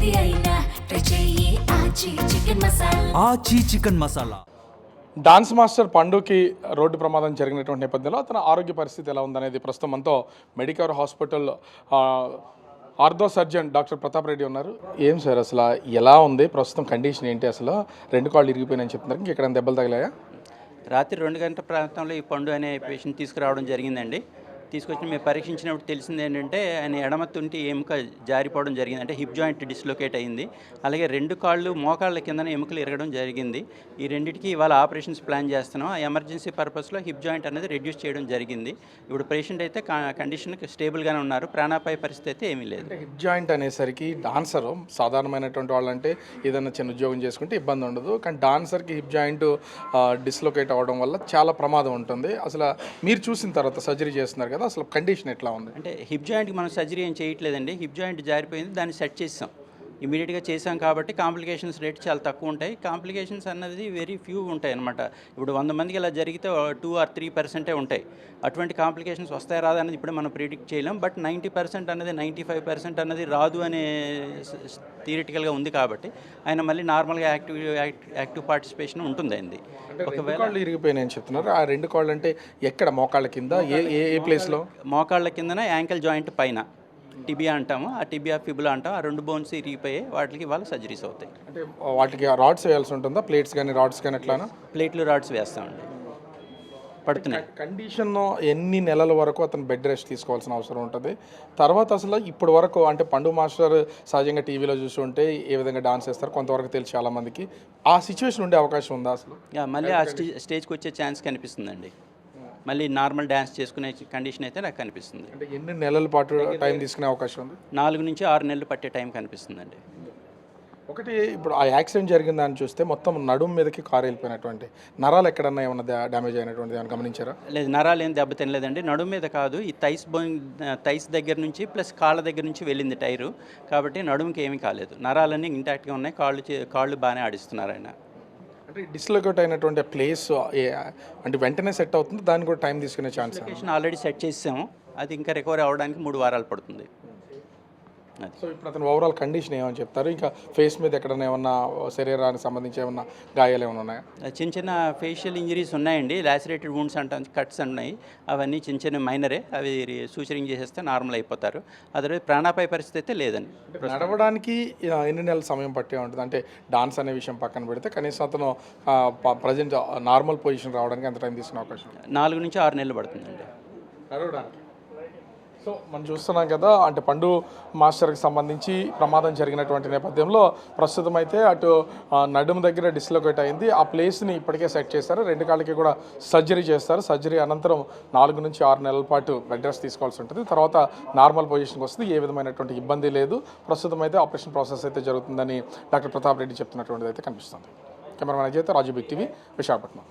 ఏది అయినా ట్రై చెయ్యి ఆచి chicken masala. Aachi chicken masala. Dance master పండుకి రోడ్డు ప్రమాదం జరిగినటువంటి నేపథ్యంలో అతని ఆరోగ్య పరిస్థితి ఎలా ఉందనేది ప్రస్తుతం మనతో Medicover hospital ortho surgeon doctor Pratap Reddy ఉన్నారు. ఏం సార్ అసలు ఎలా ఉంది ప్రస్తుతం కండిషన్ ఏంటి, అసలు రెండు కాళ్ళు ఇరిగిపోయినాయని చెప్తున్నారు, ఇంకెక్కడ దెబ్బలు తగిలాయా? రాత్రి 2 గంటల ప్రాంతంలో ఈ పండు అనే పేషెంట్ తీసుకురావడం జరిగిందండి. తీసుకొచ్చి మేము పరీక్షించినప్పుడు తెలిసింది ఏంటంటే ఆయన ఎడమ తుంటి ఎముక జారిపోవడం జరిగింది, అంటే హిప్ జాయింట్ డిస్లొకేట్ అయింది. అలాగే 2 కాళ్ళు మోకాళ్ళ కిందన ఎముకలు ఇరగడం జరిగింది. ఈ రెండింటికి ఇవాళ ఆపరేషన్స్ ప్లాన్ చేస్తున్నాం. ఆ ఎమర్జెన్సీ పర్పస్లో హిప్ జాయింట్ అనేది రెడ్యూస్ చేయడం జరిగింది. ఇప్పుడు పేషెంట్ అయితే కండిషన్ స్టేబుల్గానే ఉన్నారు, ప్రాణాపాయ పరిస్థితి అయితే ఏమీ లేదు. హిప్ జాయింట్ అనేసరికి డాన్సర్ సాధారణమైనటువంటి వాళ్ళంటే ఏదైనా చిన్న ఉద్యోగం చేసుకుంటే ఇబ్బంది ఉండదు, కానీ డాన్సర్కి హిప్ జాయింట్ డిస్లొకేట్ అవ్వడం వల్ల చాలా ప్రమాదం ఉంటుంది. అసలు మీరు చూసిన తర్వాత సర్జరీ చేస్తున్నారు కదా, అసలు కండిషన్ ఎట్లా ఉంది? అంటే హిప్ జాయింట్కి మనం సర్జరీ ఏం చేయట్లేదండి. హిప్ జాయింట్ జారిపోయింది, దాన్ని సెట్ చేసాం, ఇమీడియట్గా చేసాం కాబట్టి కాంప్లికేషన్స్ రేట్ చాలా తక్కువ ఉంటాయి. కాంప్లికేషన్స్ అన్నది వెరీ ఫ్యూ ఉంటాయి అనమాట. ఇప్పుడు 100 మందికి ఇలా జరిగితే 2 or 3% ఉంటాయి. అటువంటి కాంప్లికేషన్స్ వస్తాయి రాదు అనేది ఇప్పుడు మనం ప్రిడిక్ట్ చేయలేం. బట్ 90% అన్నది 95% అన్నది రాదు అనే థియరిటికల్గా ఉంది కాబట్టి ఆయన మళ్ళీ నార్మల్గా యాక్టివ్ పార్టిసిపేషన్ ఉంటుంది అయింది. ఒకవేళ కాళ్ళు ఇరిగిపోయినాయని చెప్తున్నారు, ఆ 2 కాళ్ళు అంటే ఎక్కడ? మోకాళ్ళ కింద ఏ ప్లేస్లో? మోకాళ్ళ కిందన యాంకిల్ జాయింట్ పైన టిబియా అంటాము, ఆ టిబియా ఫిబులా అంటాం. ఆ 2 బోన్స్ ఇరిగిపోయి వాటికి ఇవాళ సర్జరీస్ అవుతాయి. అంటే వాటికి రాడ్స్ వేయాల్సి ఉంటుందా? ప్లేట్స్ కానీ రాడ్స్ కానీ ఎట్లానా? ప్లేట్లు రాడ్స్ వేస్తామండి, పడుతున్నాయి. కండిషన్ ఎన్ని నెలల వరకు అతను బెడ్ రెస్ట్ తీసుకోవాల్సిన అవసరం ఉంటుంది? తర్వాత అసలు ఇప్పటి వరకు అంటే పండు మాస్టర్ సహజంగా టీవీలో చూస్తుంటే ఏ విధంగా డాన్స్ చేస్తారు కొంతవరకు తెలిసి చాలామందికి, ఆ సిచ్యువేషన్ ఉండే అవకాశం ఉందా అసలు? మళ్ళీ ఆ స్టేజ్కి వచ్చే ఛాన్స్ కనిపిస్తుందండి. మళ్ళీ నార్మల్ డ్యాన్స్ చేసుకునే కండిషన్ అయితే నాకు కనిపిస్తుంది. అంటే ఎన్ని నెలల పాటు టైం తీసుకునే అవకాశం ఉంది? 4 నుంచి 6 నెలలు పట్టే టైం కనిపిస్తుందండి. ఒకటి, ఇప్పుడు ఆ యాక్సిడెంట్ జరిగిన దాన్ని చూస్తే మొత్తం నడుము మీదకి కారు వెళ్ళిపోయినటువంటి నరాలు ఎక్కడన్నా ఏమన్నా డ్యామేజ్ అయినటువంటి ఏమైనా గమనించారా? లేదు, నరాలు ఏం దెబ్బ తినలేదండి. నడుము మీద కాదు, ఈ థైస్ దగ్గర నుంచి ప్లస్ కాళ్ళ దగ్గర నుంచి వెళ్ళింది టైరు, కాబట్టి నడుముకి ఏమీ కాలేదు. నరాలన్నీ ఇంటాక్ట్గా ఉన్నాయి. కాళ్ళు బాగానే ఆడిస్తున్నారు ఆయన. అంటే డిస్లొకేట్ అయినటువంటి ప్లేస్ అంటే వెంటనే సెట్ అవుతుంది, దాన్ని కూడా టైం తీసుకునే ఛాన్స్? ఆల్రెడీ సెట్ చేసాము, అది ఇంకా రికవరీ అవ్వడానికి 3 వారాలు పడుతుంది. సో ఇప్పుడు అతను ఓవరాల్ కండిషన్ ఏమని చెప్తారు? ఇంకా ఫేస్ మీద ఎక్కడైనా ఏమన్నా శరీరానికి సంబంధించి ఏమన్నా గాయాలు ఏమైనా ఉన్నాయా? చిన్న ఫేషియల్ ఇంజరీస్ ఉన్నాయండి, లాసిరేటెడ్ వూండ్స్ అంటాం, కట్స్ ఉన్నాయి. అవన్నీ చిన్న మైనరే, అవి సూచరింగ్ చేసేస్తే నార్మల్ అయిపోతారు. అదే ప్రాణాపాయ పరిస్థితి అయితే లేదండి. నడవడానికి ఎన్ని నెలల సమయం పట్టే ఉంటుంది? అంటే డాన్స్ అనే విషయం పక్కన పెడితే కనీసం అతను ప్రజెంట్ నార్మల్ పొజిషన్ రావడానికి ఎంత టైం తీసుకునే అవకాశం? 4 నుంచి 6 నెలలు పడుతుందండి నడవడానికి. సో మనం చూస్తున్నాం కదా, అంటే పండు మాస్టర్కి సంబంధించి ప్రమాదం జరిగినటువంటి నేపథ్యంలో ప్రస్తుతం అయితే అటు నడుము దగ్గర డిస్లొకేట్ అయింది, ఆ ప్లేస్ని ఇప్పటికే సెట్ చేస్తారు. 2 కాళ్ళకి కూడా సర్జరీ చేస్తారు. సర్జరీ అనంతరం 4 నుంచి 6 నెలల పాటు బెడ్ రెస్ట్ తీసుకోవాల్సి ఉంటుంది. తర్వాత నార్మల్ పొజిషన్కి వస్తుంది, ఏ విధమైనటువంటి ఇబ్బంది లేదు. ప్రస్తుతం అయితే ఆపరేషన్ ప్రాసెస్ అయితే జరుగుతుందని డాక్టర్ ప్రతాప్ రెడ్డి చెప్తున్నటువంటిది అయితే కనిపిస్తుంది. కెమెరామెన్ అజయ్, రాజు బిగ్ టీవీ, విశాఖపట్నం.